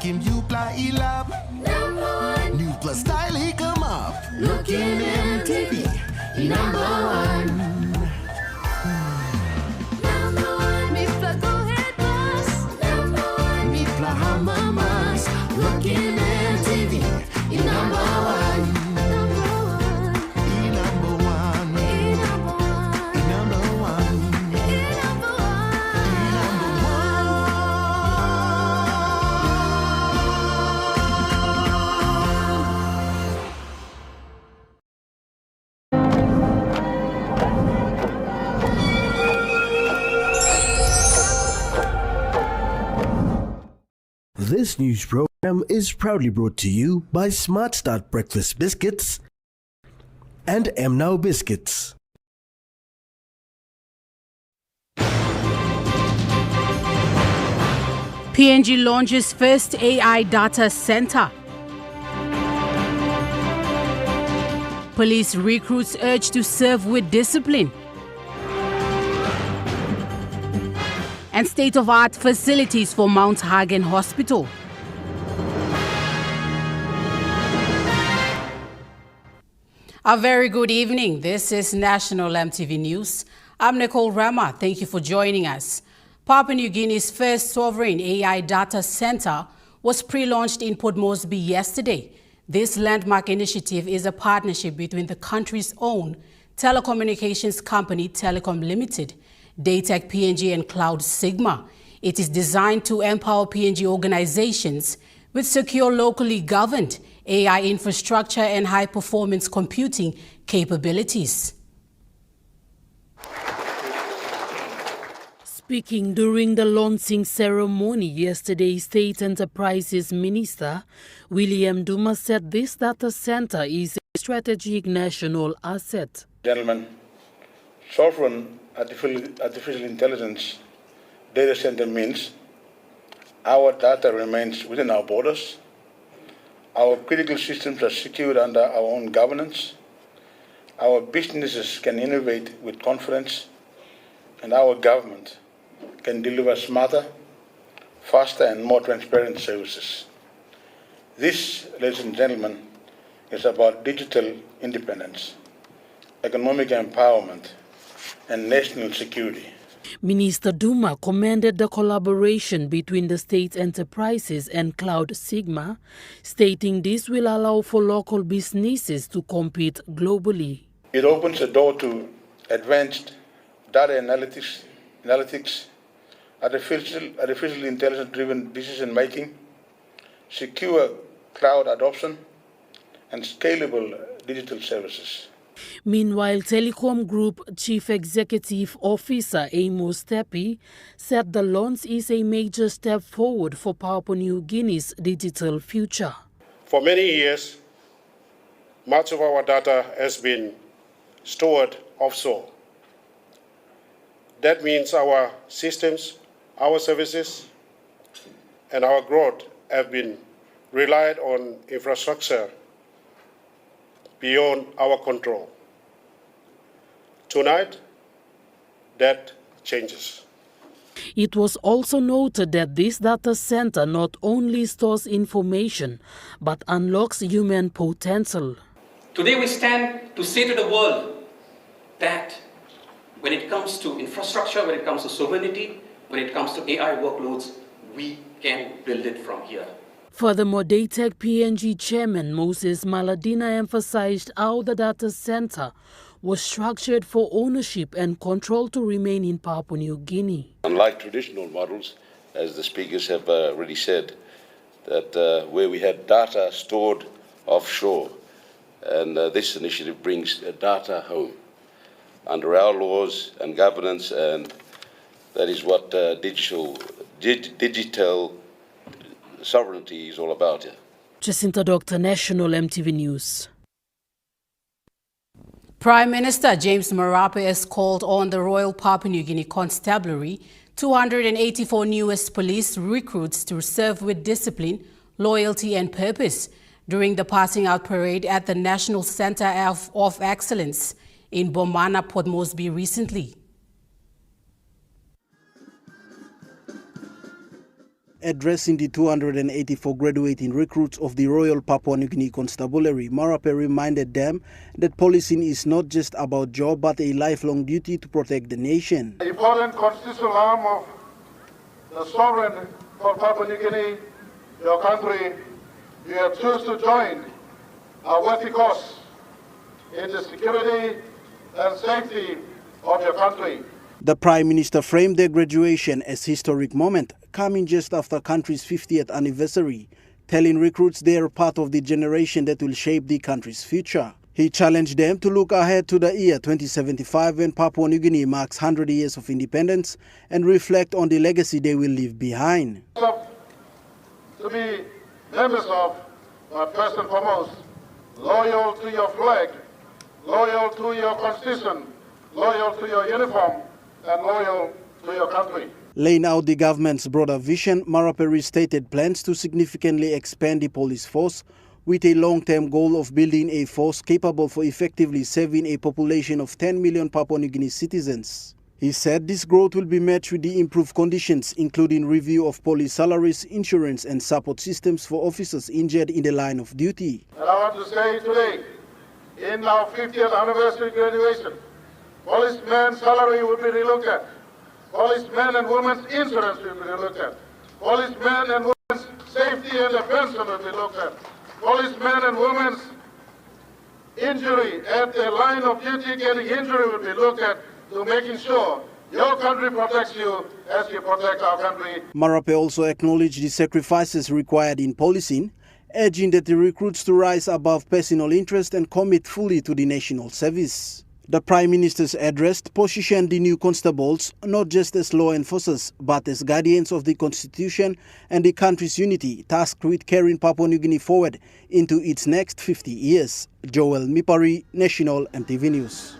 him you play love. Number one. New plus style he come up. Look in EMTV. Number one. Number one. Me fla go head boss. Number one. Me fla hammer mass. Look in EMTV. Number one. This news program is proudly brought to you by Smart Start Breakfast Biscuits and Now Biscuits. PNG launches first AI data center. Police recruits urged to serve with discipline. And state-of-art facilities for Mount Hagen Hospital. A very good evening. This is National EMTV News. I'm Nicole Rama. Thank you for joining us. Papua New Guinea's first sovereign AI data center was pre-launched in Port Moresby yesterday. This landmark initiative is a partnership between the country's own telecommunications company, Telecom Limited, Daytech PNG and Cloud Sigma. It is designed to empower PNG organizations with secure, locally governed AI infrastructure and high-performance computing capabilities. Speaking during the launching ceremony yesterday, State Enterprises Minister William Duma said this data center is a strategic national asset. Gentlemen, sovereign artificial intelligence data center means our data remains within our borders, our critical systems are secured under our own governance, our businesses can innovate with confidence, and our government can deliver smarter, faster and more transparent services. This, ladies and gentlemen, is about digital independence, economic empowerment, and national security. Minister Duma commended the collaboration between the state enterprises and Cloud Sigma, stating this will allow for local businesses to compete globally. It opens a door to advanced data analytics, artificial intelligence-driven decision-making, secure cloud adoption, and scalable digital services. Meanwhile, Telecom Group Chief Executive Officer Amos Tepi said the launch is a major step forward for Papua New Guinea's digital future. For many years, much of our data has been stored offshore. That means our systems, our services, and our growth have been relied on infrastructure beyond our control. Tonight, that changes. It was also noted that this data center not only stores information, but unlocks human potential. Today we stand to say to the world that when it comes to infrastructure, when it comes to sovereignty, when it comes to AI workloads, we can build it from here. Furthermore, Daytech PNG Chairman Moses Maladina emphasized how the data center was structured for ownership and control to remain in Papua New Guinea. Unlike traditional models, as the speakers have already said, that where we had data stored offshore, and this initiative brings data home under our laws and governance, and that is what digital sovereignty is all about here. Jacinta Doctor, National EMTV News. Prime Minister James Marape has called on the Royal Papua New Guinea Constabulary 284 newest police recruits to serve with discipline, loyalty and purpose during the passing out parade at the National Centre of Excellence in Bomana, Port Moresby recently. Addressing the 284 graduating recruits of the Royal Papua New Guinea Constabulary, Marape reminded them that policing is not just about job but a lifelong duty to protect the nation. The important constitutional arm of the sovereign for Papua New Guinea, your country, you have chosen to join our worthy cause in the security and safety of your country. The Prime Minister framed their graduation as a historic moment, coming just after country's 50th anniversary, telling recruits they are part of the generation that will shape the country's future. He challenged them to look ahead to the year 2075 when Papua New Guinea marks 100 years of independence and reflect on the legacy they will leave behind. To be members of, first and foremost, loyal to your flag, loyal to your constitution, loyal to your uniform, and loyal to your country. Laying out the government's broader vision, Marape stated plans to significantly expand the police force with a long-term goal of building a force capable for effectively serving a population of 10 million Papua New Guinea citizens. He said this growth will be matched with the improved conditions, including review of police salaries, insurance and support systems for officers injured in the line of duty. And I want to say today, in our 50th anniversary graduation, policemen's salary will be relooked at. Policemen and women's insurance will be looked at. Policemen and women's safety and pension will be looked at. Policemen and women's injury at the line of duty getting injury will be looked at, to making sure your country protects you as you protect our country. Marape also acknowledged the sacrifices required in policing, urging that the recruits to rise above personal interest and commit fully to the national service. The Prime Minister's address positioned the new constables not just as law enforcers but as guardians of the Constitution and the country's unity, tasked with carrying Papua New Guinea forward into its next 50 years. Joel Mipari, National EMTV News.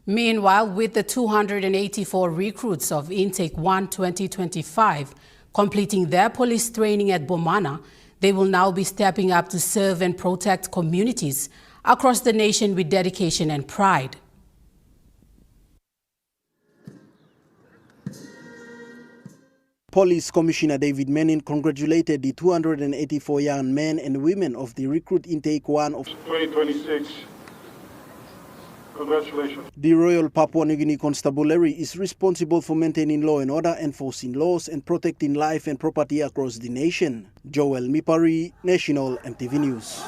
Meanwhile, with the 284 recruits of Intake 1 2025 completing their police training at Bomana, they will now be stepping up to serve and protect communities across the nation with dedication and pride. Police Commissioner David Menin congratulated the 284 young men and women of the Recruit Intake 1 of 2026. Congratulations. The Royal Papua New Guinea Constabulary is responsible for maintaining law and order, enforcing laws and protecting life and property across the nation. Joel Mipari, National EMTV News.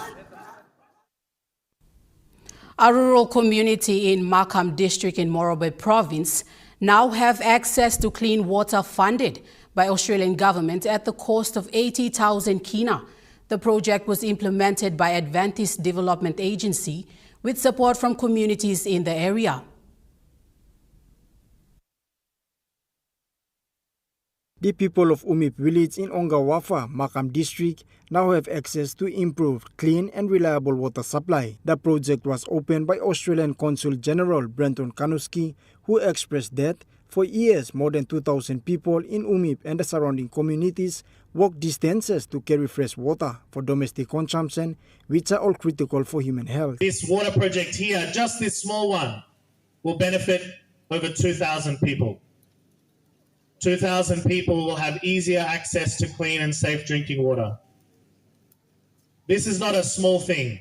A rural community in Makam district in Morobe province now have access to clean water funded by Australian government at the cost of 80,000 kina. The project was implemented by Adventist Development Agency with support from communities in the area. The people of Umip village in Ongawafa, Makam district, now have access to improved, clean and reliable water supply. The project was opened by Australian Consul General Brenton Kanuski, who expressed that for years more than 2,000 people in Umip and the surrounding communities walk distances to carry fresh water for domestic consumption, which are all critical for human health. This water project here, just this small one, will benefit over 2,000 people. 2,000 people will have easier access to clean and safe drinking water. This is not a small thing.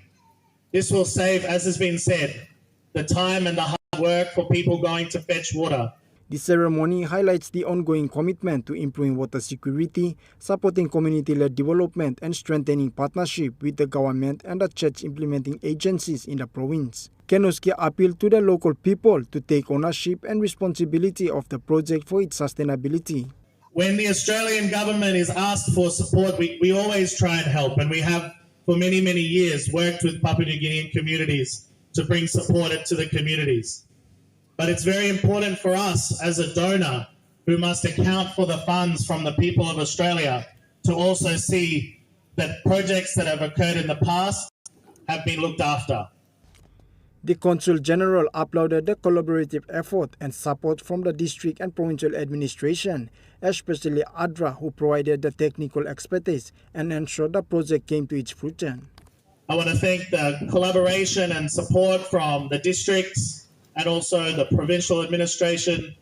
This will save, as has been said, the time and the hard work for people going to fetch water. The ceremony highlights the ongoing commitment to improving water security, supporting community-led development and strengthening partnership with the government and the church implementing agencies in the province. Kanuski appealed to the local people to take ownership and responsibility of the project for its sustainability. When the Australian government is asked for support, we always try and help, and we have for many, many years worked with Papua New Guinean communities to bring support to the communities. But it's very important for us as a donor who must account for the funds from the people of Australia to also see that projects that have occurred in the past have been looked after. The Consul General applauded the collaborative effort and support from the district and provincial administration, especially ADRA, who provided the technical expertise and ensured the project came to its fruition. I want to thank the collaboration and support from the districts and also the provincial administration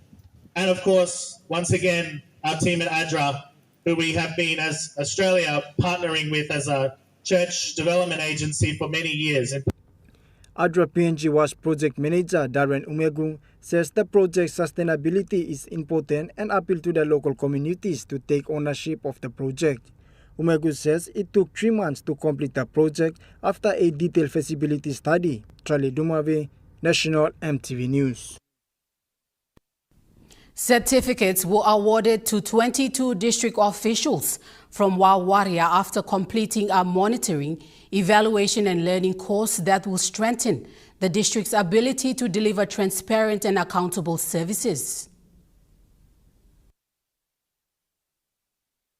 And of course, once again, our team at ADRA, who we have been as Australia partnering with as a church development agency for many years. ADRA PNG WAS project manager Darren Umegu says the project sustainability is important and appeal to the local communities to take ownership of the project. Umegu says it took 3 months to complete the project after a detailed feasibility study. Charlie Dumave, National EMTV News. Certificates were awarded to 22 district officials from Wawaria after completing a monitoring, evaluation and learning course that will strengthen the district's ability to deliver transparent and accountable services.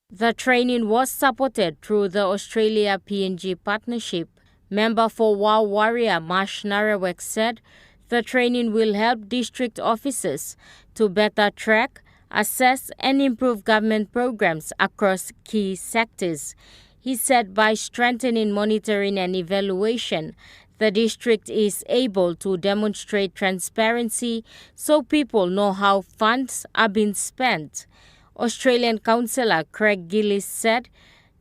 The training was supported through the Australia-PNG partnership. Member for Wawaria, Marsh Narawek, said the training will help district officers to better track, assess and improve government programs across key sectors. He said by strengthening monitoring and evaluation, the district is able to demonstrate transparency so people know how funds are being spent. Australian Councillor Craig Gillis said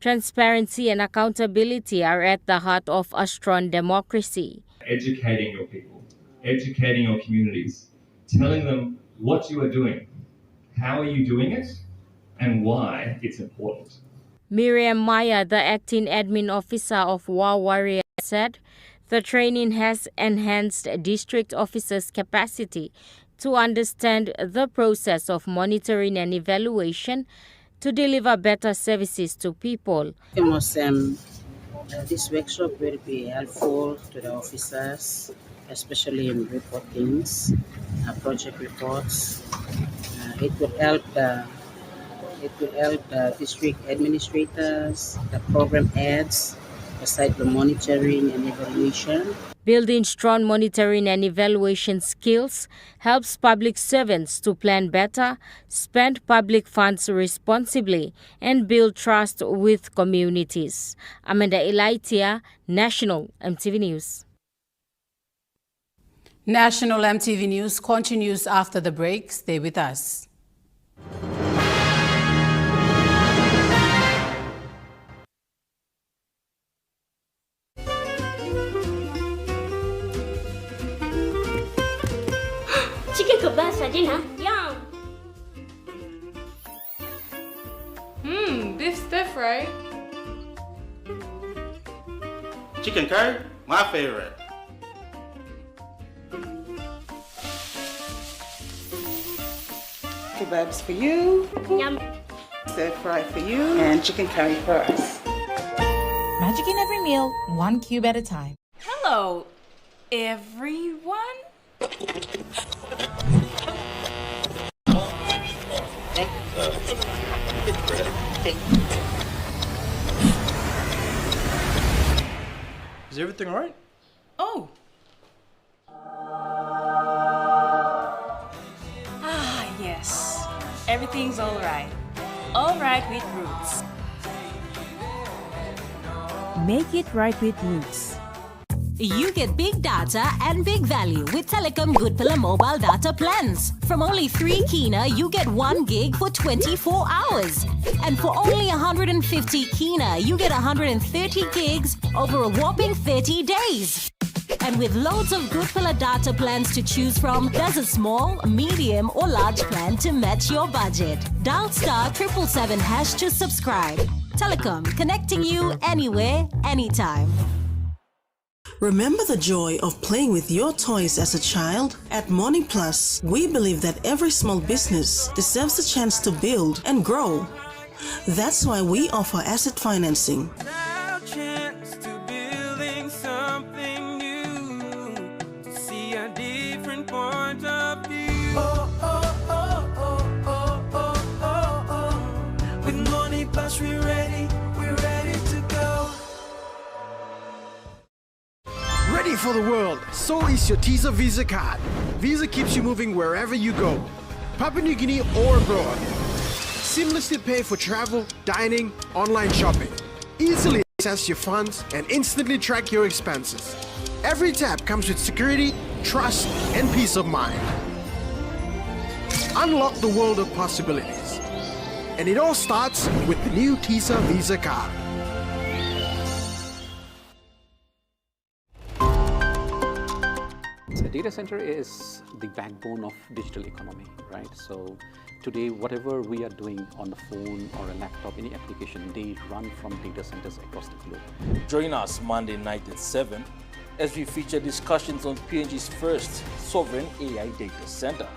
transparency and accountability are at the heart of a strong democracy. Educating your people, educating your communities, telling them what you are doing, how are you doing it, and why it's important. Miriam Maya, the acting admin officer of Wawaria, said the training has enhanced district officers' capacity to understand the process of monitoring and evaluation to deliver better services to people. This workshop will be helpful to the officers, especially in reportings, project reports. It will help the district administrators, the program heads, aside the monitoring and evaluation. Building strong monitoring and evaluation skills helps public servants to plan better, spend public funds responsibly, and build trust with communities. Amanda Elaitia, National EMTV News. National EMTV News continues after the break. Stay with us. Chicken kebab for dinner. Yum. Beef stir fry. Chicken curry, my favorite. Kebabs for you. Yum. Stir fry for you. And chicken curry for us. Magic in every meal, 1 cube at a time. Hello, everyone. Is everything all right? Oh. Yes. Everything's all right. All right with Roots. Make it right with Roots. You get big data and big value with Telecom Good Pillar mobile data plans. From only 3 kina, you get 1 gig for 24 hours. And for only 150 kina, you get 130 gigs over a whopping 30 days. And with loads of Good Pillar data plans to choose from, there's a small, medium or large plan to match your budget. Dial *777# to subscribe. Telecom, connecting you anywhere, anytime. Remember the joy of playing with your toys as a child? At Morning Plus, we believe that every small business deserves a chance to build and grow. That's why we offer asset financing. With Money Plus, we're ready to go. Ready for the world, so is your Teaser Visa card. Visa keeps you moving wherever you go, Papua New Guinea or abroad. Seamlessly pay for travel, dining, online shopping. Easily access your funds and instantly track your expenses. Every tap comes with security, trust, and peace of mind. Unlock the world of possibilities. And it all starts with the new TISA Visa card. The data center is the backbone of digital economy, right? So today, whatever we are doing on the phone or a laptop, any application, they run from data centers across the globe. Join us Monday night at 7 as we feature discussions on PNG's first sovereign AI data center.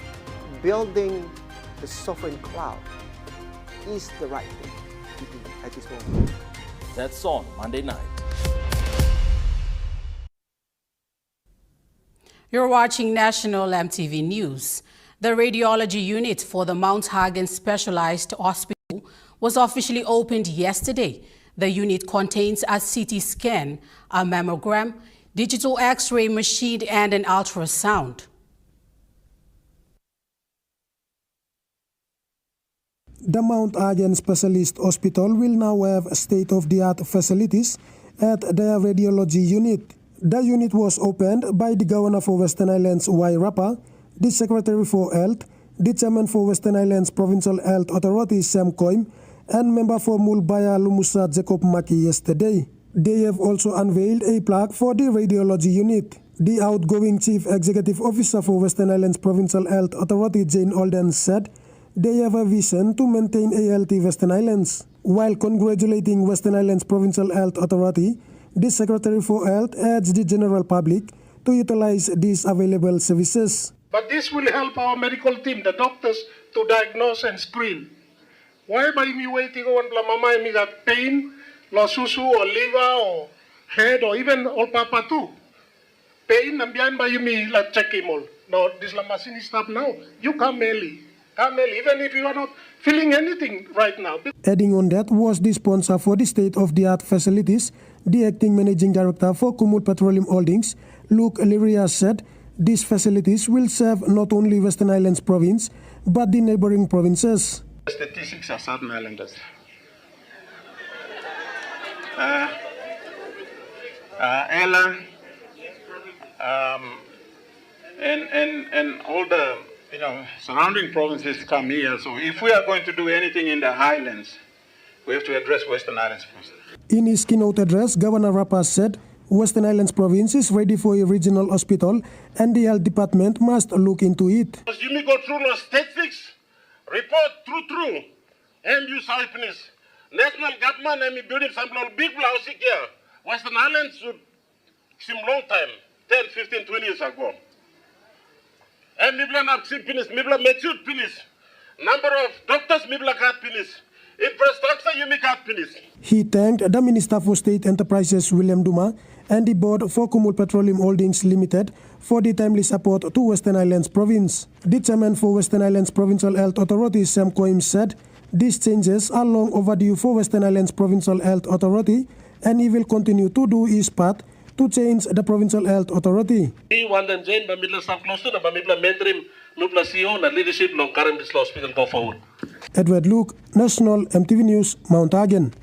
Building the sovereign cloud is the right thing to do at this moment. That's on Monday night. You're watching National MTV News. The radiology unit for the Mount Hagen Specialized Hospital was officially opened yesterday. The unit contains a CT scan, a mammogram, digital X-ray machine, and an ultrasound. The Mount Hagen Specialist Hospital will now have state-of-the-art facilities at their radiology unit. The unit was opened by the Governor for Western Islands, Y. Rapa, the Secretary for Health, the Chairman for Western Islands Provincial Health Authority, Sam Koim, and Member for Mulbaya Lumusa Jacob Maki yesterday. They have also unveiled a plaque for the radiology unit. The outgoing Chief Executive Officer for Western Islands Provincial Health Authority, Jane Alden, said they have a vision to maintain a healthy Western Islands. While congratulating Western Islands Provincial Health Authority, the Secretary for Health urged the general public to utilize these available services. But this will help our medical team, the doctors, to diagnose and screen. Why by me waiting on mama me got pain, lo susu or liver or head or even all papa too. Pain nambian by me la check him all. No, this la machine stop now. You come early. Come early, even if you are not feeling anything right now. Adding on that was the sponsor for the state-of-the-art facilities, the acting managing director for Kumul Petroleum Holdings, Luke Liria, said these facilities will serve not only Western Islands province, but the neighboring provinces. Statistics are Southern Islanders. Ella, and all the surrounding provinces come here. So if we are going to do anything in the highlands, we have to address Western Islands first. In his keynote address, Governor Rapa said Western Islands province is ready for a regional hospital and the health department must look into it. You may go through the statistics, report through, and you Southerners. National government and me building some big blouse here. Western Islands should seem long time, 10, 15, 20 years ago. And me have finish, me matured finish. Number of doctors, me got finish. Infrastructure, you make out finish. He thanked the Minister for State Enterprises, William Duma, and the Board for Kumul Petroleum Holdings Limited for the timely support to Western Islands Province. The Chairman for Western Islands Provincial Health Authority, Sam Koim, said these changes are long overdue for Western Islands Provincial Health Authority, and he will continue to do his part to change the Provincial Health Authority. We want them to be close to the mentoring, and leadership long current this hospital go forward. Edward Luke, National MTV News, Mount Hagen.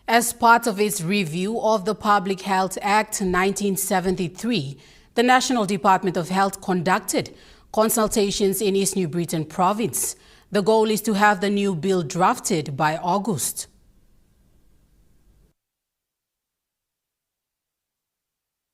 As part of its review of the Public Health Act 1973, the National Department of Health conducted consultations in East New Britain province. The goal is to have the new bill drafted by August.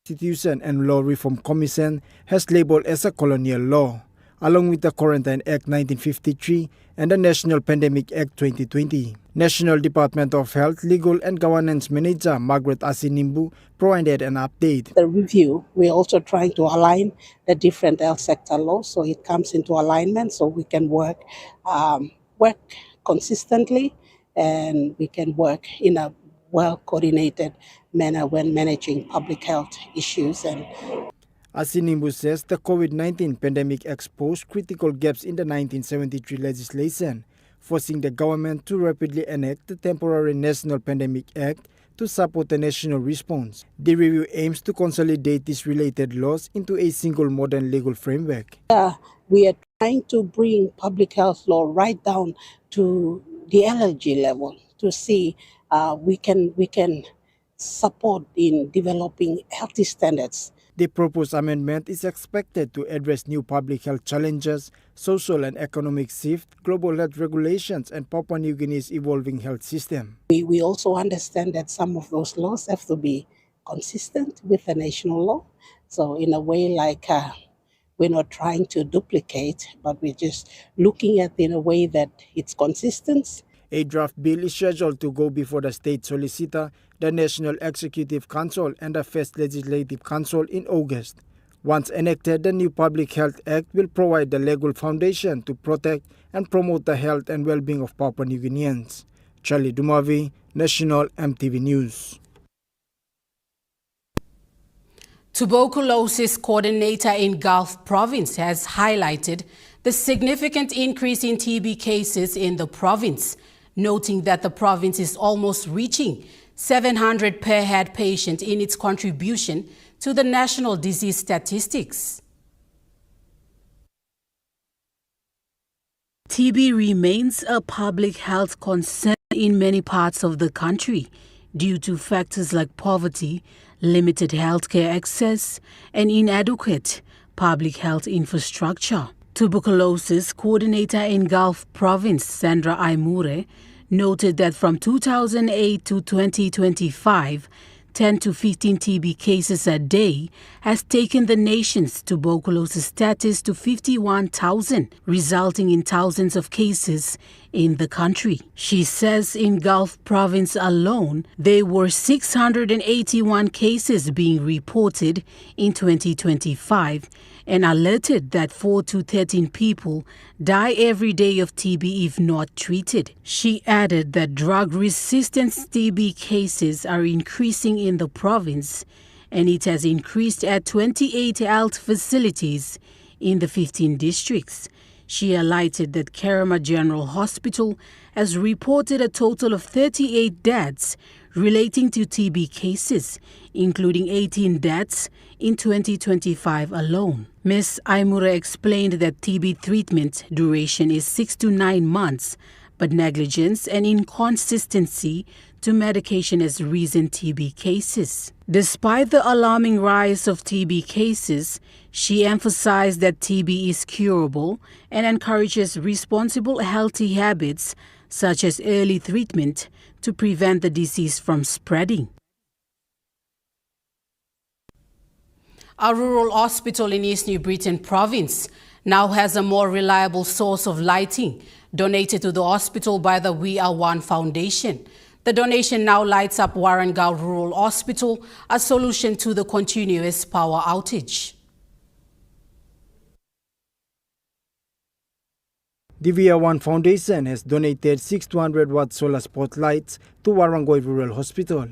Constitution and Law Reform Commission has labeled as a colonial law, along with the Quarantine Act 1953 and the National Pandemic Act 2020. National Department of Health Legal and Governance Manager Margaret Asinimbu provided an update. The review, we're also trying to align the different health sector laws so it comes into alignment so we can work consistently and we can work in a well-coordinated manner when managing public health issues. And Asinimbu says the COVID-19 pandemic exposed critical gaps in the 1973 legislation, forcing the government to rapidly enact the temporary National Pandemic Act to support the national response. The review aims to consolidate these related laws into a single modern legal framework. We are trying to bring public health law right down to the LLG level to see we can support in developing healthy standards. The proposed amendment is expected to address new public health challenges, social and economic shift, global health regulations, and Papua New Guinea's evolving health system. We also understand that some of those laws have to be consistent with the national law. So in a way, we're not trying to duplicate, but we're just looking at it in a way that it's consistent. A draft bill is scheduled to go before the State Solicitor, the National Executive Council, and the First Legislative Council in August. Once enacted, the new Public Health Act will provide the legal foundation to protect and promote the health and well-being of Papua New Guineans. Charlie Dumavi, National EMTV News. Tuberculosis coordinator in Gulf Province has highlighted the significant increase in TB cases in the province, noting that the province is almost reaching 700 per head patient in its contribution to the national disease statistics. TB remains a public health concern in many parts of the country due to factors like poverty, limited healthcare access, and inadequate public health infrastructure. Tuberculosis coordinator in Gulf Province, Sandra Aimure, noted that from 2008 to 2025, 10 to 15 TB cases a day has taken the nation's tuberculosis status to 51,000, resulting in thousands of cases in the country. She says in Gulf Province alone, there were 681 cases being reported in 2025 and alerted that 4 to 13 people die every day of TB if not treated. She added that drug-resistant TB cases are increasing in the province, and it has increased at 28 health facilities in the 15 districts. She highlighted that Kerama General Hospital has reported a total of 38 deaths relating to TB cases, including 18 deaths in 2025 alone. Ms. Aimura explained that TB treatment duration is 6 to 9 months, but negligence and inconsistency to medication has risen TB cases. Despite the alarming rise of TB cases, she emphasized that TB is curable and encourages responsible healthy habits such as early treatment to prevent the disease from spreading. A rural hospital in East New Britain Province now has a more reliable source of lighting donated to the hospital by the We Are One Foundation. The donation now lights up Warrangah Rural Hospital, a solution to the continuous power outage. The We Are One Foundation has donated 6 200-watt solar spotlights to Warrangah Rural Hospital.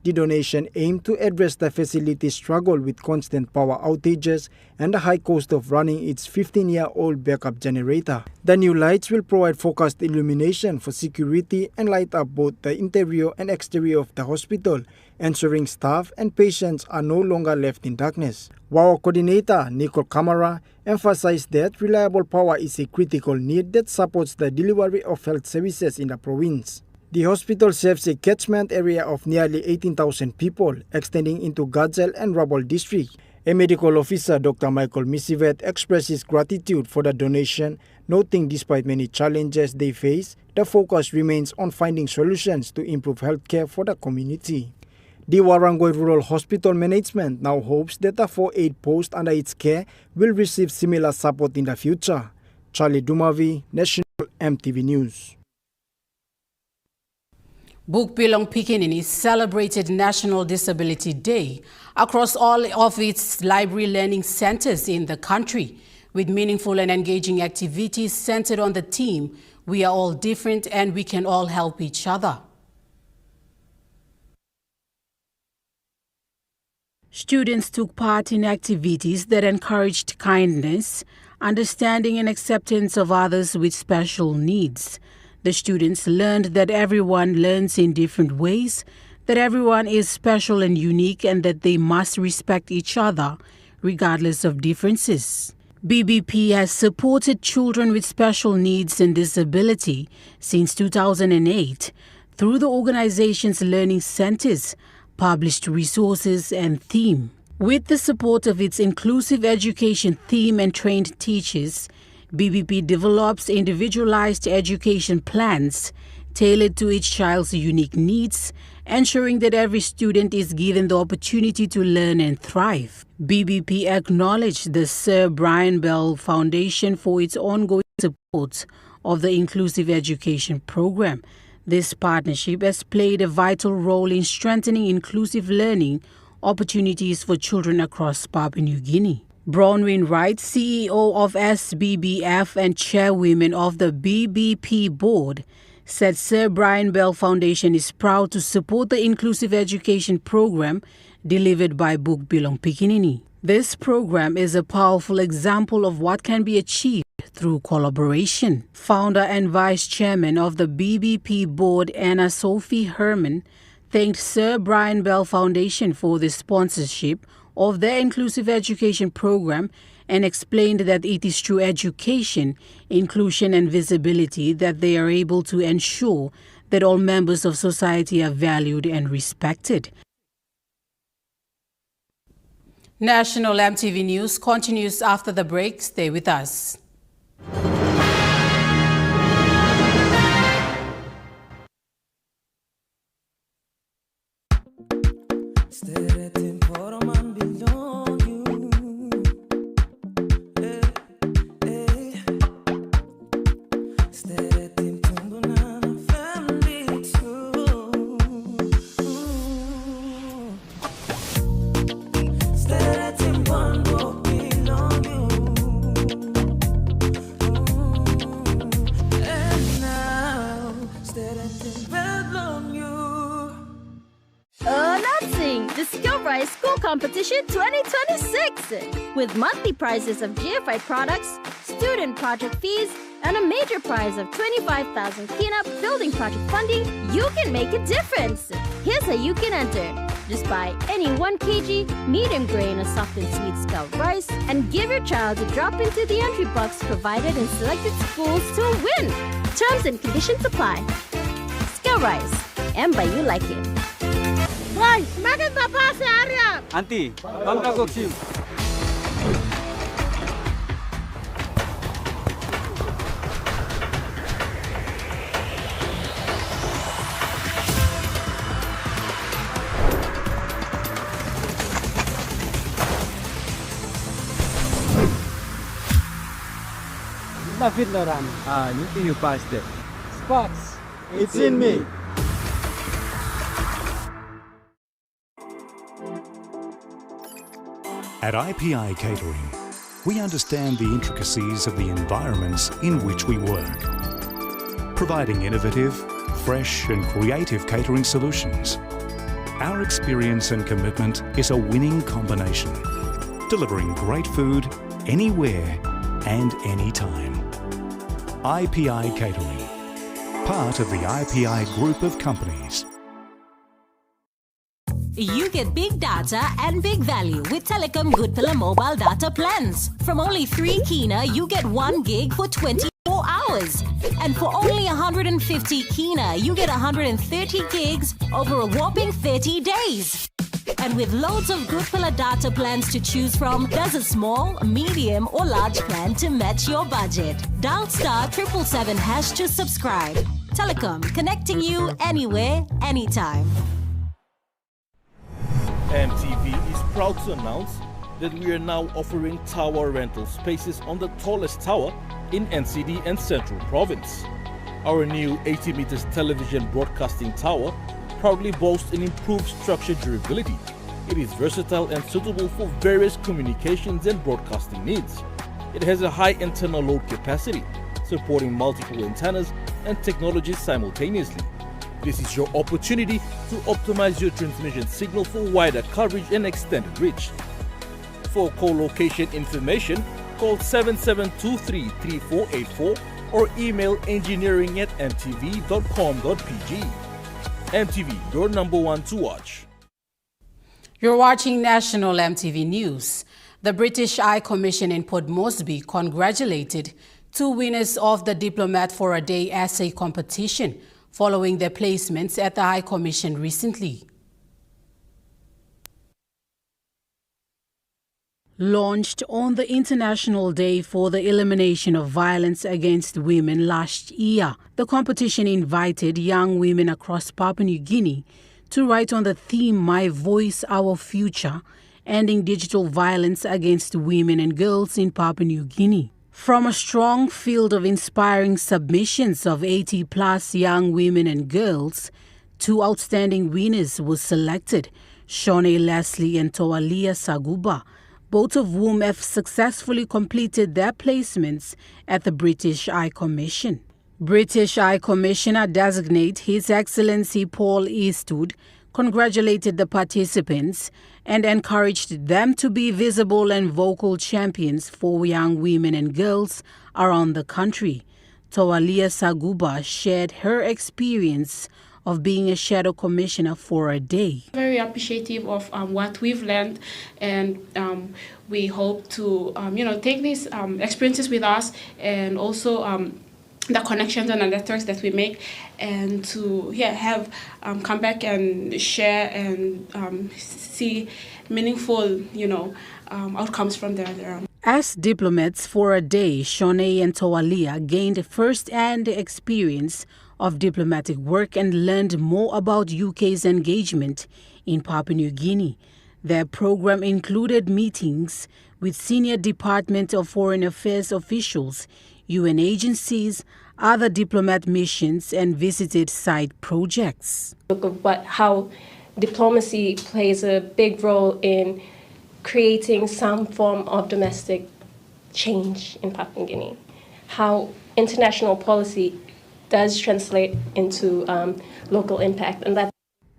The donation aimed to address the facility's struggle with constant power outages and the high cost of running its 15-year-old backup generator. The new lights will provide focused illumination for security and light up both the interior and exterior of the hospital, ensuring staff and patients are no longer left in darkness. WAWA coordinator Nicole Camara emphasized that reliable power is a critical need that supports the delivery of health services in the province. The hospital serves a catchment area of nearly 18,000 people, extending into Gazelle and Rabaul district. A medical officer, Dr. Michael Misivet, expressed his gratitude for the donation, noting despite many challenges they face, the focus remains on finding solutions to improve healthcare for the community. The Warrangah Rural Hospital management now hopes that the 4 aid posts under its care will receive similar support in the future. Charlie Dumavi, National EMTV News. Bukbilong Pikinini celebrated National Disability Day across all of its library learning centers in the country, with meaningful and engaging activities centered on the theme, "We are all different and we can all help each other." Students took part in activities that encouraged kindness, understanding and acceptance of others with special needs. The students learned that everyone learns in different ways, that everyone is special and unique, and that they must respect each other regardless of differences. BBP has supported children with special needs and disability since 2008 through the organization's learning centers, published resources and theme. With the support of its inclusive education theme and trained teachers, BBP develops individualized education plans tailored to each child's unique needs, ensuring that every student is given the opportunity to learn and thrive. BBP acknowledged the Sir Brian Bell Foundation for its ongoing support of the inclusive education program. This partnership has played a vital role in strengthening inclusive learning opportunities for children across Papua New Guinea. Bronwyn Wright, CEO of SBBF and chairwoman of the BBP board, said Sir Brian Bell Foundation is proud to support the inclusive education program delivered by Book Bilong Pikinini. This program is a powerful example of what can be achieved through collaboration. Founder and Vice Chairman of the BBP board, Anna Sophie Herman, thanked Sir Brian Bell Foundation for the sponsorship of their inclusive education program and explained that it is through education, inclusion and visibility that they are able to ensure that all members of society are valued and respected. National MTV News continues after the break. Stay with us. Competition 2026 with monthly prizes of GFI products, student project fees, and a major prize of 25,000 Kina building project funding. You can make a difference. Here's how you can enter. Just buy any 1 kg medium grain or soft and sweet scout rice and give your child a drop into the entry box provided in selected schools to win. Terms and conditions apply. Scout rice, and by you like it. Boy, maganda pa si Arya! Auntie, bangka goksim. David Loran. You passed it. Spots. It's in me. At IPI Catering, we understand the intricacies of the environments in which we work, providing innovative, fresh and creative catering solutions. Our experience and commitment is a winning combination, delivering great food anywhere and anytime. IPI Catering, part of the IPI group of companies. You get big data and big value with Telecom Good Pillar mobile data plans. From only 3 Kina, you get 1 gig for 24 hours. And for only 150 Kina, you get 130 gigs over a whopping 30 days. And with loads of Good Pillar data plans to choose from, there's a small, medium or large plan to match your budget. Dial *777# to subscribe. Telecom, connecting you anywhere, anytime. EMTV is proud to announce that we are now offering tower rental spaces on the tallest tower in NCD and Central Province. Our new 80 meters television broadcasting tower proudly boasts an improved structure durability. It is versatile and suitable for various communications and broadcasting needs. It has a high internal load capacity, supporting multiple antennas and technologies simultaneously. This is your opportunity to optimize your transmission signal for wider coverage and extended reach. For co-location information, call 7723-3484 or email engineering@mtv.com.pg. MTV, your #1 to watch. You're watching National MTV News. The British Eye Commission in Port Moresby congratulated 2 winners of the Diplomat for a Day essay competition following their placements at the High Commission recently. Launched on the International Day for the Elimination of Violence Against Women last year, the competition invited young women across Papua New Guinea to write on the theme My Voice, Our Future, ending digital violence against women and girls in Papua New Guinea. From a strong field of inspiring submissions of 80-plus young women and girls, 2 outstanding winners were selected, Shawnee Leslie and Toalia Saguba, both of whom have successfully completed their placements at the British High Commission. British High Commissioner designate His Excellency Paul Eastwood congratulated the participants and encouraged them to be visible and vocal champions for young women and girls around the country. Toalia Saguba shared her experience of being a shadow commissioner for a day. Very appreciative of what we've learned, and we hope to take these experiences with us, and also the connections and the networks that we make, and to have come back and share and see meaningful outcomes from there. As diplomats for a day, Shawnee and Toalia gained first-hand experience of diplomatic work and learned more about UK's engagement in Papua New Guinea. Their program included meetings with senior Department of Foreign Affairs officials, UN agencies, other diplomat missions, and visited side projects. Look at how diplomacy plays a big role in creating some form of domestic change in Papua New Guinea. How international policy does translate into local impact, and that.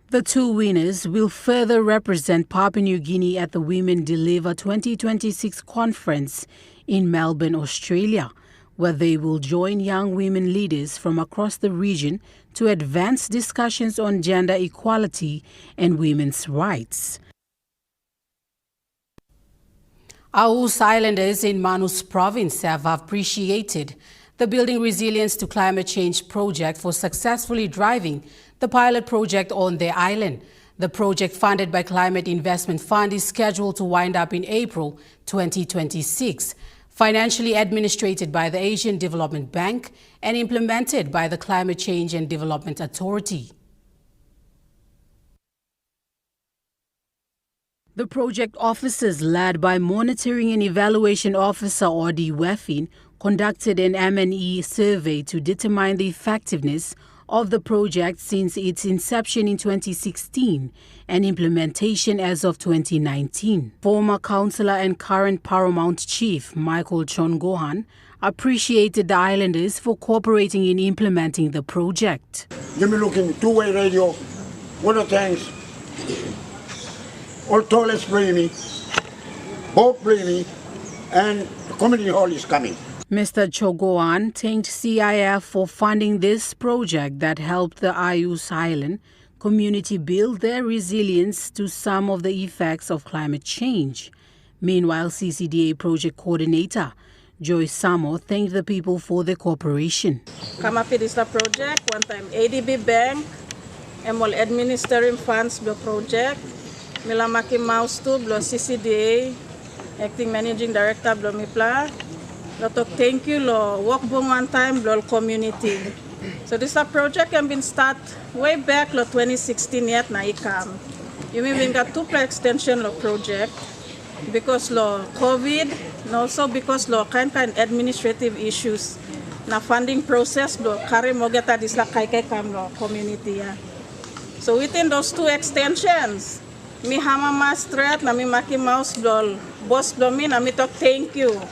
The 2 winners will further represent Papua New Guinea at the Women Deliver 2026 conference in Melbourne, Australia, where they will join young women leaders from across the region to advance discussions on gender equality and women's rights. Aous Islanders in Manus Province have appreciated the Building Resilience to Climate Change project for successfully driving the pilot project on their island. The project, funded by Climate Investment Fund, is scheduled to wind up in April 2026. Financially administrated by the Asian Development Bank and implemented by the Climate Change and Development Authority. The project officers, led by Monitoring and Evaluation Officer Odi Weffin, conducted an M&E survey to determine the effectiveness of the project since its inception in 2016 and implementation as of 2019. Former councillor and current Paramount Chief Michael Chongohan appreciated the islanders for cooperating in implementing the project. Give me looking two-way radio, water tanks, all toilets bring me, boat bring me, and the community hall is coming. Mr. Chogoan thanked CIF for funding this project that helped the Aous Island community build their resilience to some of the effects of climate change. Meanwhile, CCDA project coordinator Joy Samo thanked the people for their cooperation. Come up with this project, one time ADB Bank, and all administering funds the project. Milamaki Mouse to blo CCDA, acting managing director blo Mipla. Lotok thank you lo work bong one time blo community. So this project can been start way back lo 2016 yet na ikam. You mean got 2 extension lo project because lo COVID and also because lo kind administrative issues na funding process lo kare mogeta this la kai kam lo community ya. So within those 2 extensions, mi hama mastret na mi maki mouse blo boss blo mi na mi talk thank you.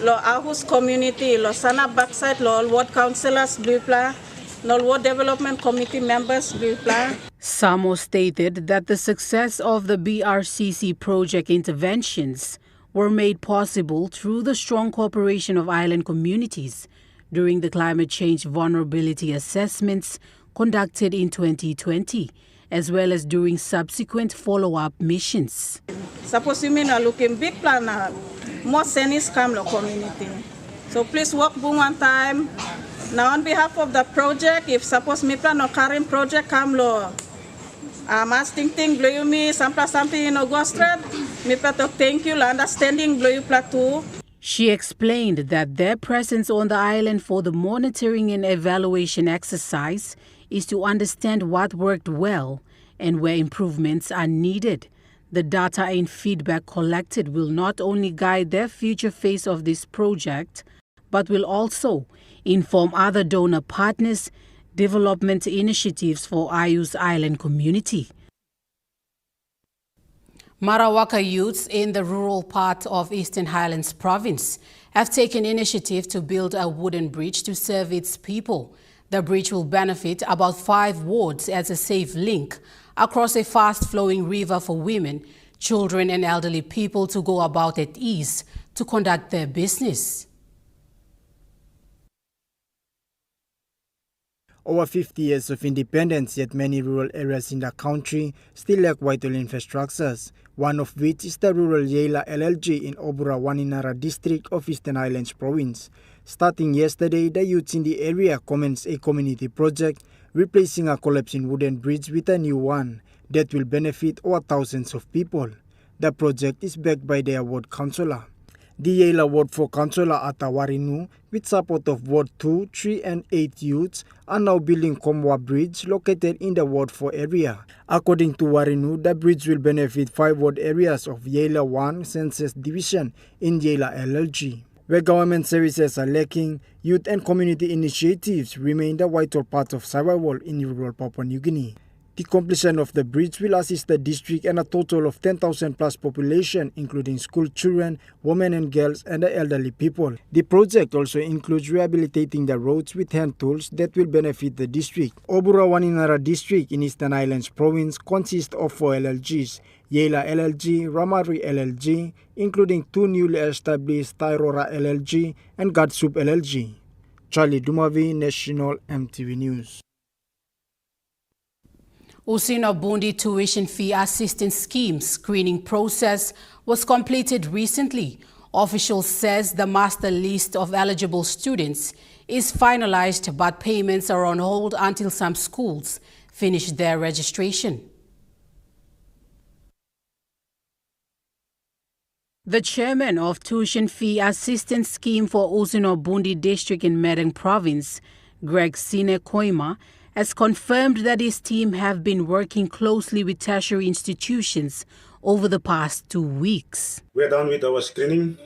Lo Aous community, lo sana backside, lo ward councillors, blue-pla, lo ward development committee members, blue-pla. Samo stated that the success of the BRCC project interventions were made possible through the strong cooperation of island communities during the climate change vulnerability assessments conducted in 2020, as well as during subsequent follow-up missions. Suppose you mean a looking big plan, more senis come to community. So please work boom one time. Now on behalf of the project, if suppose me plan no current project come lo, asking thing blue me, something go straight. Mi patok thank you la understanding Blue Plateau. She explained that their presence on the island for the monitoring and evaluation exercise is to understand what worked well and where improvements are needed. The data and feedback collected will not only guide their future phase of this project, but will also inform other donor partners' development initiatives for Ayu's island community. Marawaka youths in the rural part of Eastern Highlands Province have taken initiative to build a wooden bridge to serve its people. The bridge will benefit about 5 wards as a safe link across a fast-flowing river for women, children and elderly people to go about at ease to conduct their business. Over 50 years of independence, yet many rural areas in the country still lack vital infrastructures, one of which is the rural Yela LLG in Obura Waninara district of Eastern Highlands Province. Starting yesterday, the youths in the area commenced a community project replacing a collapsing wooden bridge with a new one that will benefit over thousands of people. The project is backed by their ward councillor. The Yela Ward 4 Councillor Atawarinu, with support of Ward 2, 3 and 8 youths, are now building Komwa Bridge located in the Ward 4 area. According to Warinu, the bridge will benefit 5 ward areas of Yela 1 Census Division in Yela LLG. Where government services are lacking, youth and community initiatives remain the vital part of survival in rural Papua New Guinea. The completion of the bridge will assist the district and a total of 10,000 plus population, including school children, women and girls, and the elderly people. The project also includes rehabilitating the roads with hand tools that will benefit the district. Obura Waninara district in Eastern Highlands Province consists of 4 LLGs, Yela LLG, Ramari LLG, including 2 newly established Tairora LLG and Gadsub LLG. Charlie Dumavi, National EMTV News. Usino Bundi tuition fee assistance scheme screening process was completed recently. Officials says the master list of eligible students is finalized, but payments are on hold until some schools finish their registration. The chairman of tuition fee assistance scheme for Usino Bundi district in Medang province, Greg Sine Koima, has confirmed that his team have been working closely with tertiary institutions over the past 2 weeks. We are done with our screening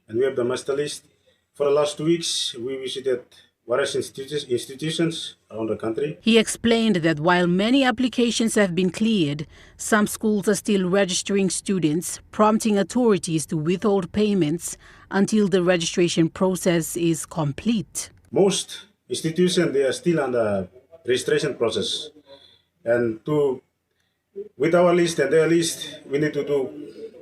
and we have the master list. For the last 2 weeks, we visited various institutions around the country. He explained that while many applications have been cleared, some schools are still registering students, prompting authorities to withhold payments until the registration process is complete. Most institutions, they are still under registration process, and with our list and their list, we need to do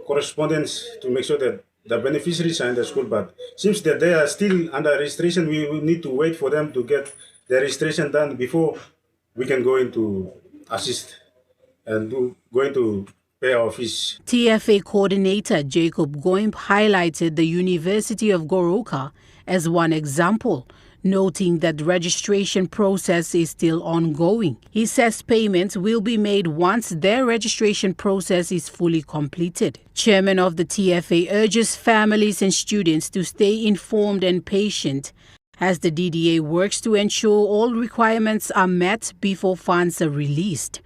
correspondence to make sure that the beneficiaries are in the school. But since that they are still under registration, we will need to wait for them to get their registration done before we can go into assist and going to pay our fees. TFA coordinator Jacob Goimp highlighted the University of Goroka as one example, noting that the registration process is still ongoing. He says payments will be made once their registration process is fully completed. Chairman of the TFA urges families and students to stay informed and patient as the DDA works to ensure all requirements are met before funds are released.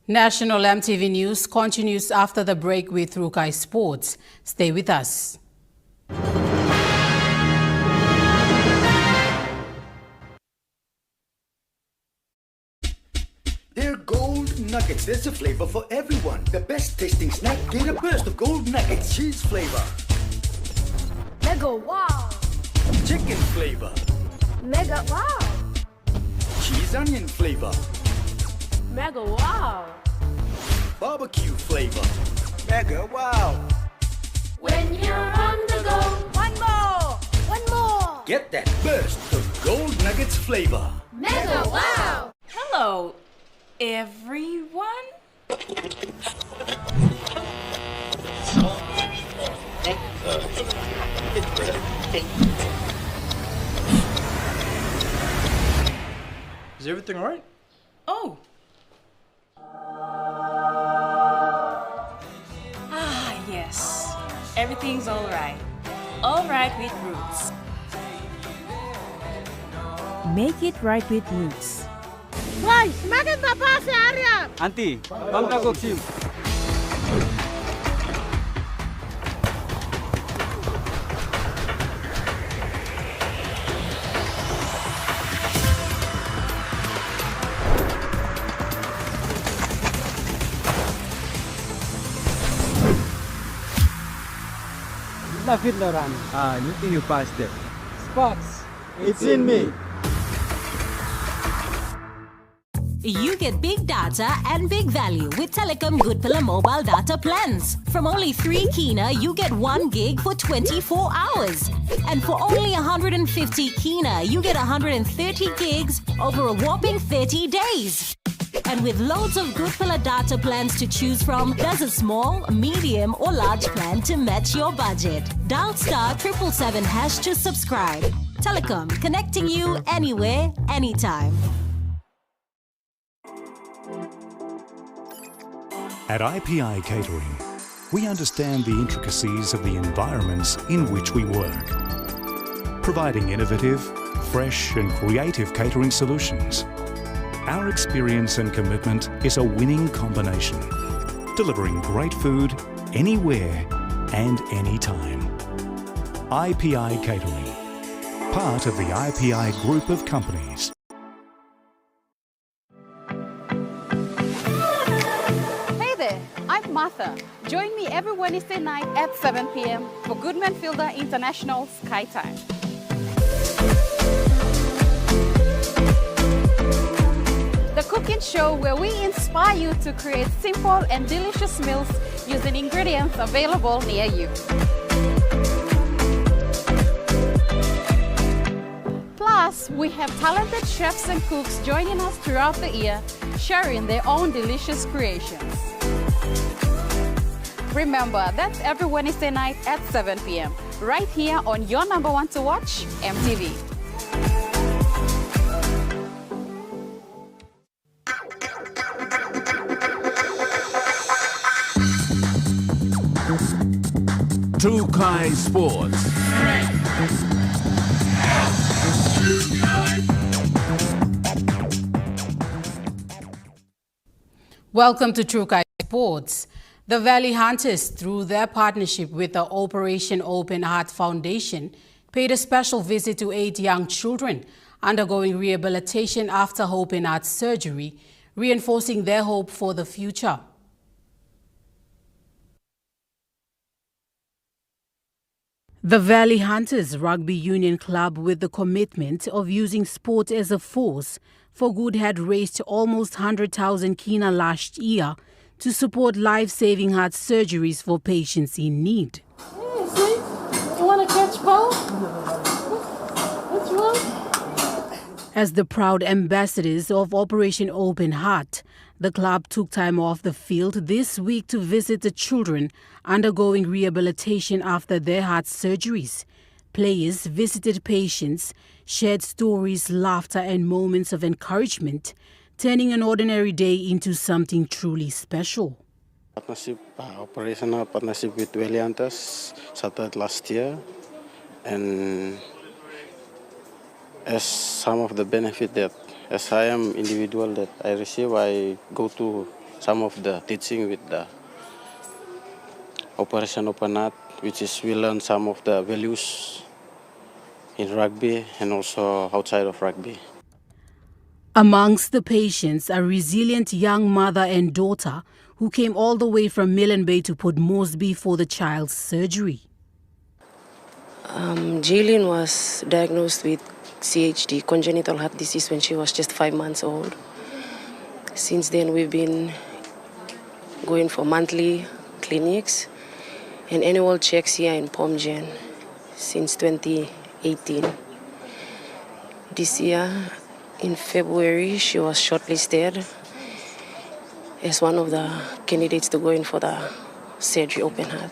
National EMTV News continues after the break with Rukai Sports. Stay with us. They're gold nuggets. There's a flavor for everyone. The best tasting snack. Get a burst of gold nuggets. Cheese flavor. Mega wow. Chicken flavor. Mega wow. Cheese onion flavor. Mega wow. Barbecue flavor. Mega wow. When you're on the go, one more. One more. Get that burst of gold nuggets flavor. Mega wow. Hello, everyone. Is everything all right? Oh. everything's alright. Alright with Roots. Make it right with Roots. Boy, semakin bapak si Arya. Auntie, bangga goksim. David Loran. You passed it. Sports. It's in me. You get big data and big value with Telecom Good Pillar mobile data plans. From only 3 kina, you get 1 gig for 24 hours. And for only 150 kina, you get 130 gigs over a whopping 30 days. And with loads of Good Pillar data plans to choose from, there's a small, medium or large plan to match your budget. Dial *777# to subscribe. Telecom, connecting you anywhere, anytime. At IPI Catering, we understand the intricacies of the environments in which we work, providing innovative, fresh and creative catering solutions. Our experience and commitment is a winning combination, delivering great food anywhere and anytime. IPI Catering, part of the IPI group of companies. Hey there, I'm Martha. Join me every Wednesday night at 7 p.m. for Goodman Fielder International Sky Time. The cooking show where we inspire you to create simple and delicious meals using ingredients available near you. Plus, we have talented chefs and cooks joining us throughout the year, sharing their own delicious creations. Remember, that's every Wednesday night at 7 p.m. right here on your number one to watch, MTV. True Kind Sports. Welcome to True Kind Sports. The Valley Hunters, through their partnership with the Operation Open Heart Foundation, paid a special visit to 8 young children undergoing rehabilitation after open heart surgery, reinforcing their hope for the future. The Valley Hunters Rugby Union Club, with the commitment of using sport as a force for good, had raised almost 100,000 kina last year to support life-saving heart surgeries for patients in need. Hey, see? You want to catch Paul? What's wrong? As the proud ambassadors of Operation Open Heart, the club took time off the field this week to visit the children undergoing rehabilitation after their heart surgeries. Players visited patients, shared stories, laughter and moments of encouragement, turning an ordinary day into something truly special. Operational partnership with Valley Hunters started last year, and as some of the benefit that as I am individual that I receive, I go to some of the teaching with the Operation Open Heart, which is we learn some of the values in rugby and also outside of rugby. Amongst the patients, a resilient young mother and daughter who came all the way from Millen Bay to Port Moresby for the child's surgery. Jaylin was diagnosed with CHD, congenital heart disease, when she was just 5 months old. Since then, we've been going for monthly clinics and annual checks here in POMGen since 2018. This year, in February, she was shortlisted as one of the candidates to go in for the surgery open heart.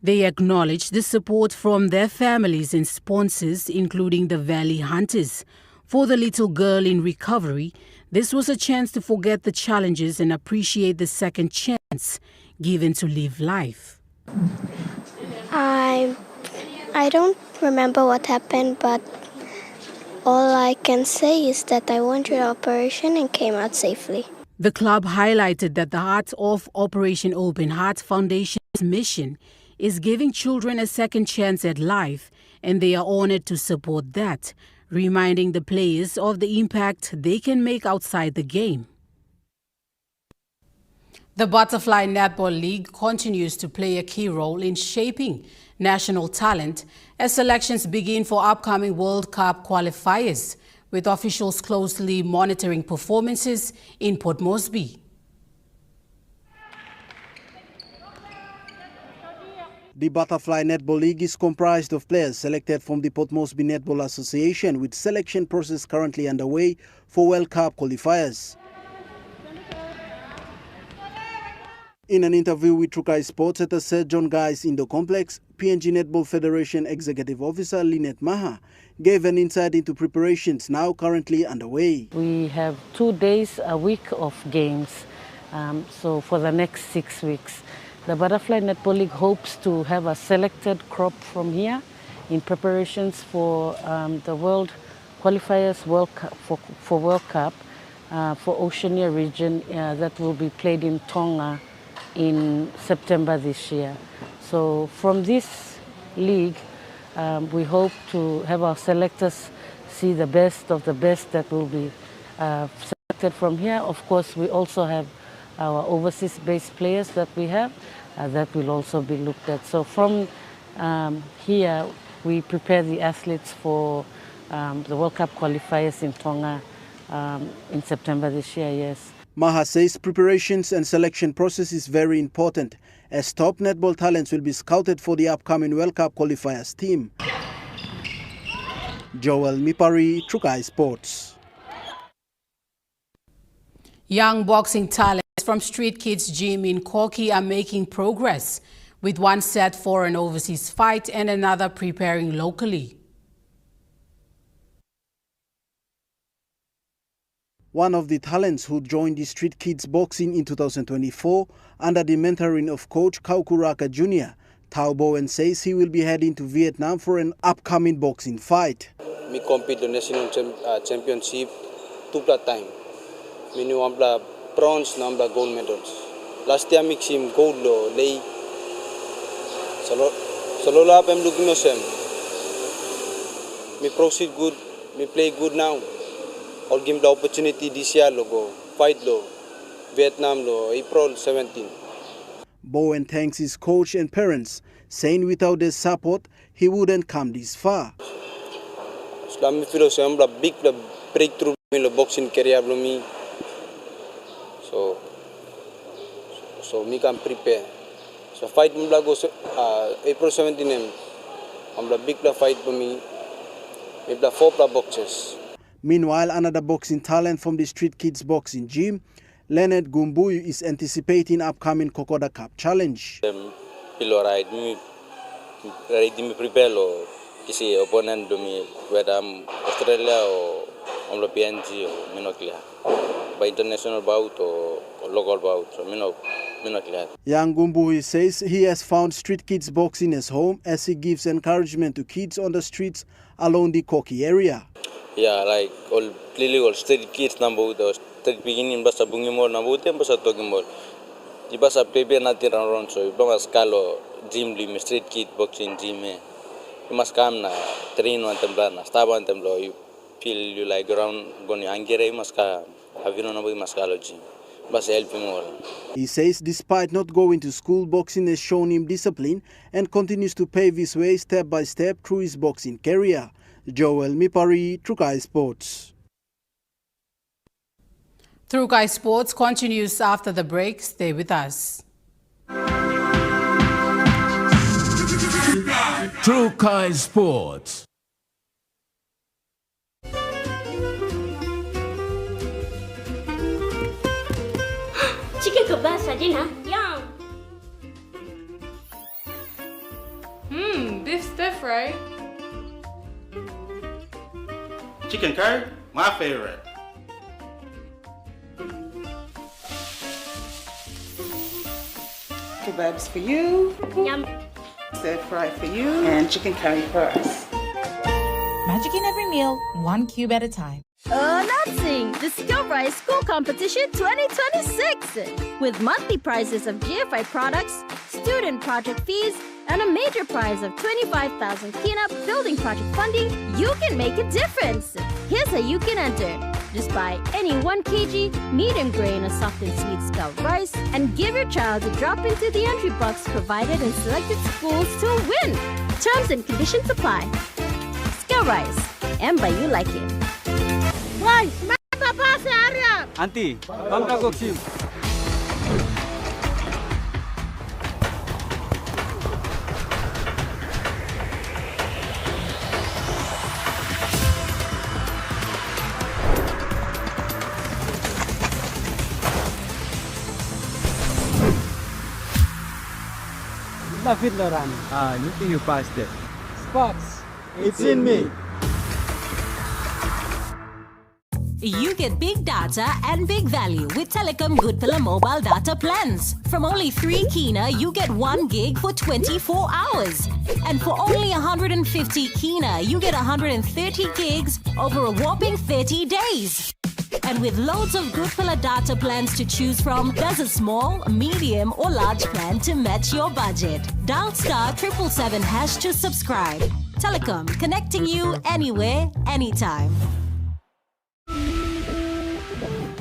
They acknowledged the support from their families and sponsors, including the Valley Hunters. For the little girl in recovery, this was a chance to forget the challenges and appreciate the second chance given to live life. I don't remember what happened, but all I can say is that I went through the operation and came out safely. The club highlighted that the Heart of Operation Open Heart Foundation's mission is giving children a second chance at life, and they are honored to support that, reminding the players of the impact they can make outside the game. The Butterfly Netball League continues to play a key role in shaping national talent as selections begin for upcoming World Cup qualifiers, with officials closely monitoring performances in Port Moresby. The Butterfly Netball League is comprised of players selected from the Port Moresby Netball Association, with selection process currently underway for World Cup qualifiers. In an interview with Trukai Sports at the Sir John Guy's Indoor Complex, PNG Netball Federation Executive Officer Lynette Maha gave an insight into preparations now currently underway. We have 2 days a week of games, so for the next 6 weeks. The Butterfly Netball League hopes to have a selected crop from here in preparations for the World Qualifiers World Cup, for World Cup for Oceania region that will be played in Tonga in September this year. So from this league, we hope to have our selectors see the best of the best that will be selected from here. Of course, we also have our overseas-based players that we have that will also be looked at. So from here, we prepare the athletes for the World Cup qualifiers in Tonga in September this year, yes. Maha says preparations and selection process is very important, as top netball talents will be scouted for the upcoming World Cup qualifiers team. Joel Mipari, Trukai Sports. Young boxing talents from Street Kids Gym in Corky are making progress, with one set for an overseas fight and another preparing locally. One of the talents who joined the Street Kids Boxing in 2024 under the mentoring of coach Kaukuraka Jr., Tao Bowen says he will be heading to Vietnam for an upcoming boxing fight. Me compete the national championship 2 time. Me new bronze, number gold medals. Last year me sim gold lo lay. Salola I'm looking at them. Me proceed good, me play good now. I'll give the opportunity this year logo, fight lo, Vietnam lo, April 17. Bowen thanks his coach and parents, saying without their support, he wouldn't come this far. So I feel I'm a big breakthrough in the boxing career for me. So me can prepare. So fight me go April 17. I'm a big fight for me. Me play 4 boxes. Meanwhile, another boxing talent from the Street Kids Boxing Gym, Leonard Gumbuyu, is anticipating upcoming Kokoda Cup challenge. Pilo ride me prepare lo kisi opponent do me whether I'm Australia or I'm the PNG or me no clear. By international bout or local bout, so me no clear. Young Gumbuyu says he has found Street Kids Boxing as home, as he gives encouragement to kids on the streets along the Koki area. Yeah, like all street kids number the street beginning basa bungi mall number ten basa talking mall. Di basa prepare natin around so ibang skalo gym li street kid boxing gym eh. You must come na train one templa na staba one templo you feel you like around goni angere must ka havino na boy maskalo gym. Basa help him all. He says despite not going to school, boxing has shown him discipline and continues to pave his way step by step through his boxing career. Joel Mipari, Trukai Sports. Trukai Sports continues after the break. Stay with us. Trukai Sports. Chicken kebab saja na. Yum. Beef stir fry. Chicken curry, my favorite. Kebabs for you. Yum. Stir fry for you and chicken curry for us. Magic in every meal, 1 cube at a time. Announcing the Discover School Competition 2026 with monthly prizes of GFI products, student project fees, and a major prize of 25,000 Kina building project funding. You can make a difference. Here's how you can enter. Just buy any 1 kg medium grain or soft and sweet scout rice and give your child a drop into the entry box provided in selected schools to win. Terms and conditions apply. Scout rice, and by you like it. Why? Papa sa area. Auntie, bangka ko sim. Lafit Loran. You think you passed it? Spots. It's in me. You get big data and big value with Telecom Good Pillar mobile data plans. From only 3 Kina, you get 1 gig for 24 hours. And for only 150 Kina, you get 130 gigs over a whopping 30 days. And with loads of Good Pillar data plans to choose from, there's a small, medium or large plan to match your budget. Dial *777# to subscribe. Telecom, connecting you anywhere, anytime.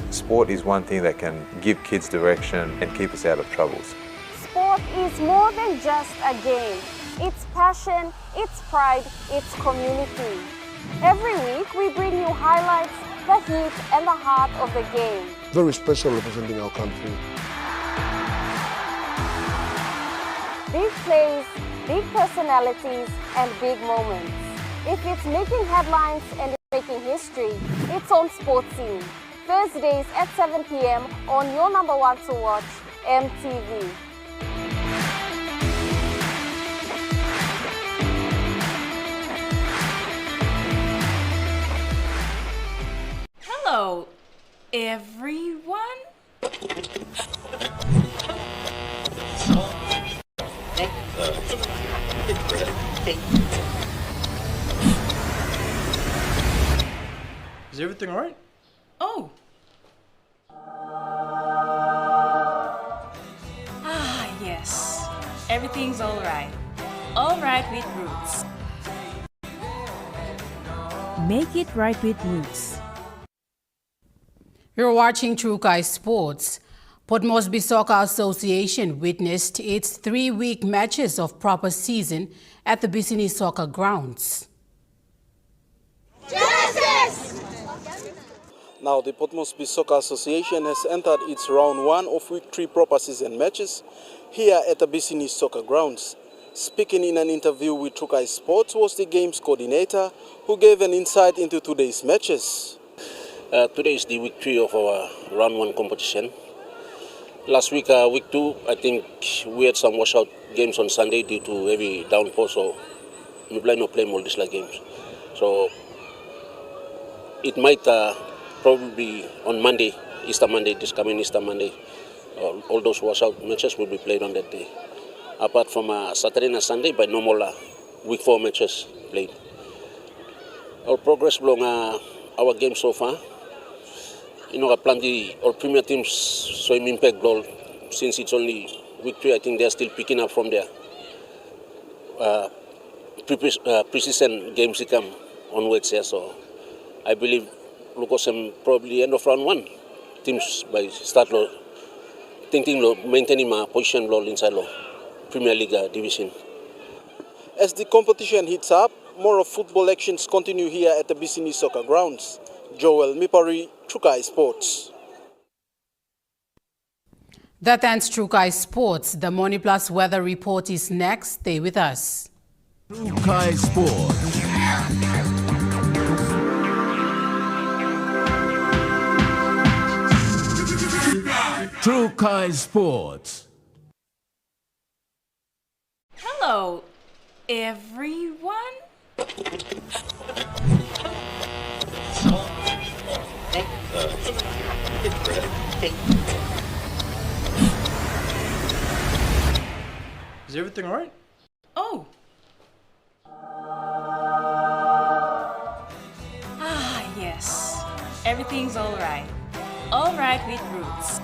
Sport is one thing that can give kids direction and keep us out of troubles. Sport is more than just a game. It's passion, it's pride, it's community. Every week we bring you highlights, the heat and the heart of the game. Very special representing our country. Big plays, big personalities and big moments. If it's making headlines and it's making history, it's on Sports Scene. Thursdays at 7 p.m. on your number one to watch, EMTV. Hello, everyone. Is everything all right? Oh. Yes. Everything's all right. All right with Roots. Make it right with Roots. You're watching True Kai Sports. Port Moresby Soccer Association witnessed its 3-week matches of proper season at the Bissini Soccer Grounds. Genesis! Now, the Port Moresby Soccer Association has entered its round 1 of week 3 proper season matches here at the Bissini Soccer Grounds. Speaking in an interview with True Kai Sports was the game's coordinator, who gave an insight into today's matches. Today is the week 3 of our round 1 competition. Last week, week 2, I think we had some washout games on Sunday due to heavy downpour, so we plan to play more this like games. So it might probably on Monday, Easter Monday, this coming Easter Monday, all those washout matches will be played on that day. Apart from Saturday and Sunday, by normal week 4 matches played. Our progress along our game so far. You know, plenty our premier teams showing impact goal since it's only week 3. I think they're still picking up from their pre-season games to come onwards here. So I believe Lucasem probably end of round 1 teams by start low, thinking low, maintaining my position low inside low Premier League division. As the competition heats up, more of football actions continue here at the Bissini Soccer Grounds. Joel Mipari, True Kai Sports. That ends True Kai Sports. The Money Plus weather report is next. Stay with us. True Kai Sports. True Kai Sports. Hello, everyone. Is everything all right? Oh. yes, everything's all right. All right with Roots.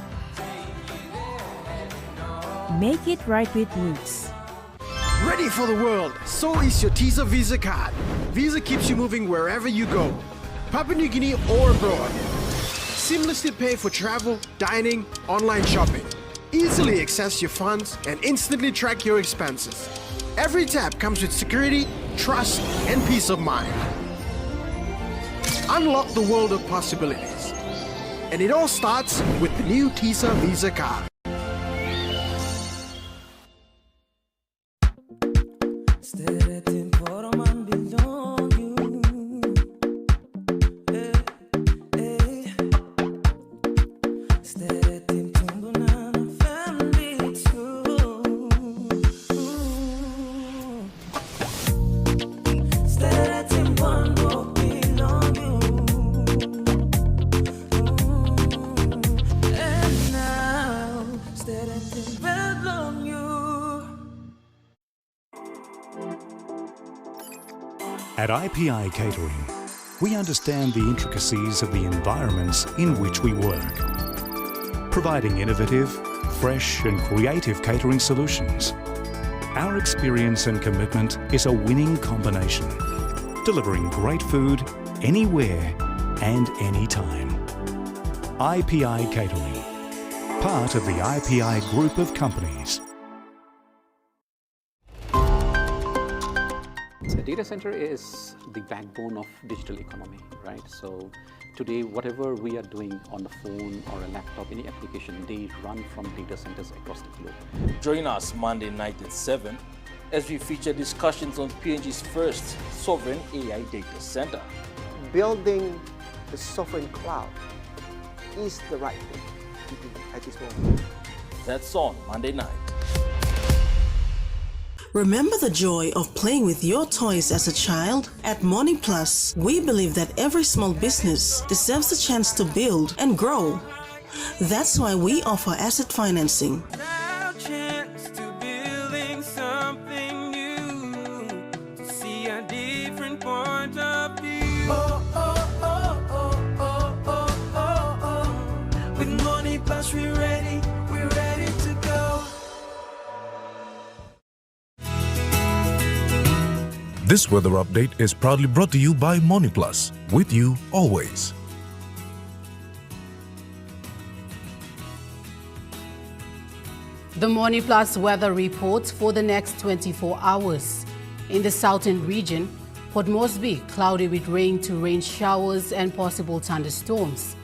Make it right with Roots. Ready for the world, so is your TISA Visa card. Visa keeps you moving wherever you go, Papua New Guinea or abroad. Seamlessly pay for travel, dining, online shopping. Easily access your funds and instantly track your expenses. Every tap comes with security, trust, and peace of mind. Unlock the world of possibilities. And it all starts with the new TISA Visa card. At IPI Catering, we understand the intricacies of the environments in which we work, providing innovative, fresh and creative catering solutions. Our experience and commitment is a winning combination, delivering great food anywhere and anytime. IPI Catering, part of the IPI group of companies. The data center is the backbone of digital economy, right? So today, whatever we are doing on the phone or a laptop, any application, they run from data centers across the globe. Join us Monday night at 7 as we feature discussions on PNG's first sovereign AI data center. Building the sovereign cloud is the right thing to do at this moment. That's on Monday night. Remember the joy of playing with your toys as a child? At Money Plus, we believe that every small business deserves a chance to build and grow. That's why we offer asset financing. With Money Plus, we're ready to go. This weather update is proudly brought to you by Money Plus, with you always. The Money Plus weather report for the next 24 hours. In the southern region, Port Moresby, cloudy with rain to rain showers and possible thunderstorms.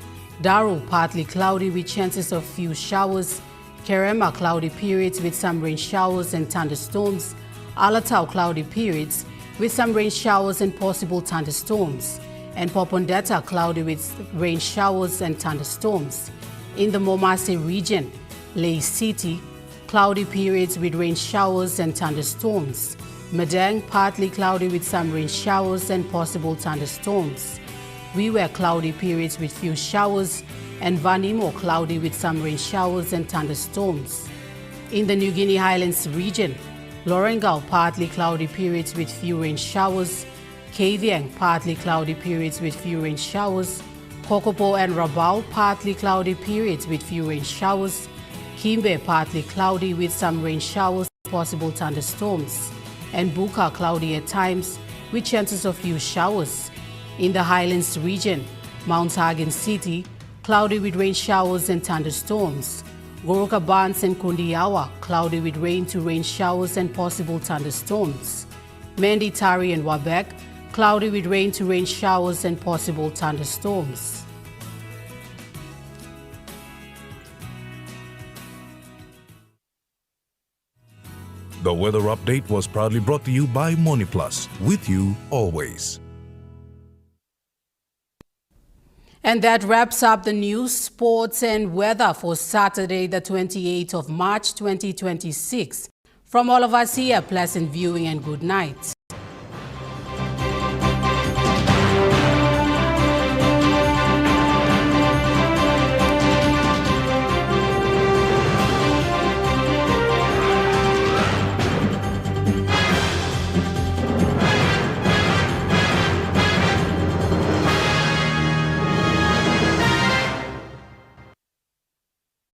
Daro, partly cloudy with chances of few showers. Kerema, cloudy periods with some rain showers and thunderstorms. Alatau, cloudy periods with some rain showers and possible thunderstorms. And Popondetta, cloudy with rain showers and thunderstorms. In the Momase region, Lae City, cloudy periods with rain showers and thunderstorms. Madang, partly cloudy with some rain showers and possible thunderstorms. We were cloudy periods with few showers, and Vanimo, cloudy with some rain showers and thunderstorms. In the New Guinea Highlands region, Lorengau, partly cloudy periods with few rain showers. Kavieng, partly cloudy periods with few rain showers. Kokopo and Rabaul, partly cloudy periods with few rain showers. Kimbe, partly cloudy with some rain showers, possible thunderstorms. And Buka, cloudy at times with chances of few showers. In the Highlands region, Mount Hagen City, cloudy with rain showers and thunderstorms. Goroka Barnes and Kundiawa, cloudy with rain to rain showers and possible thunderstorms. Mendi, Tari and Wabek, cloudy with rain to rain showers and possible thunderstorms. The weather update was proudly brought to you by Money Plus, with you always. And that wraps up the news, sports and weather for Saturday, the 28th of March, 2026. From all of us here, pleasant viewing and good night.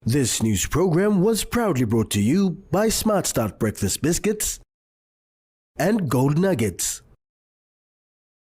This news program was proudly brought to you by Smart Start Breakfast Biscuits and Gold Nuggets.